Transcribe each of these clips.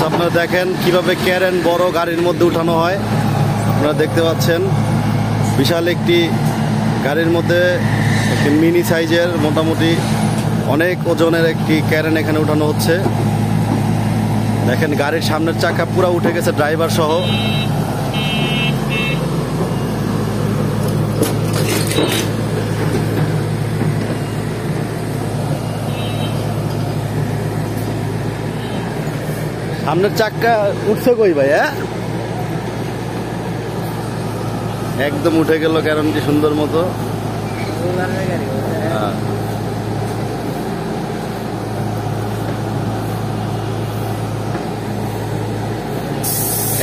আপনারা দেখেন কিভাবে ক্যারেন বড় গাড়ির মধ্যে উঠানো হয়। আপনারা দেখতে পাচ্ছেন বিশাল একটি গাড়ির মধ্যে একটি মিনি সাইজের মোটামুটি অনেক ওজনের একটি ক্যারেন এখানে উঠানো হচ্ছে। দেখেন গাড়ির সামনের চাকা পুরো উঠে গেছে ড্রাইভার সহ। সামনের চাকা উঠছে কই ভাই? একদম উঠে গেল ক্যারেনটি সুন্দর মতো।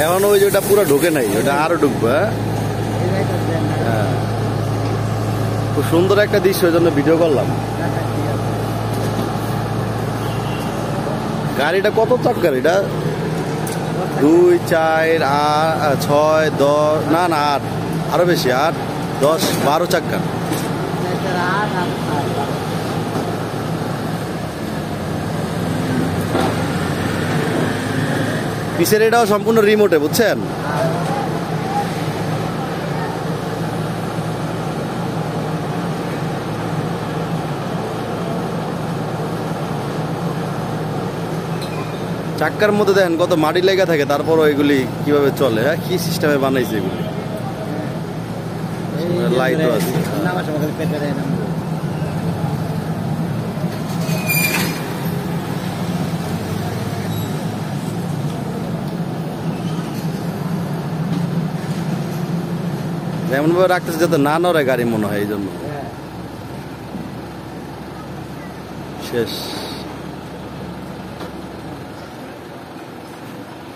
এখন ওই যে ওটা পুরো ঢুকে নাই, ওটা আরো ঢুকবে। হ্যাঁ, খুব সুন্দর একটা দৃশ্য, ওই জন্য ভিডিও করলাম। গাড়িটা কত চাকার? এটা 2, 4, 8, 6, 10, না 8, আরো বেশি, 8, 10, 12 চাকা। পিছের এটাও সম্পূর্ণ রিমোটে, বুঝছেন? চাক্কার মধ্যে দেখেন কত মাটি লেগে থাকে, তারপরও এগুলি কিভাবে চলে। হ্যাঁ, কি সিস্টেমে বানাইছে এগুলি। লাইটও আছে। এমন ভাবে রাখতেছে যাতে না নড়ে গাড়ি, মনে হয় এই জন্য। শেষ।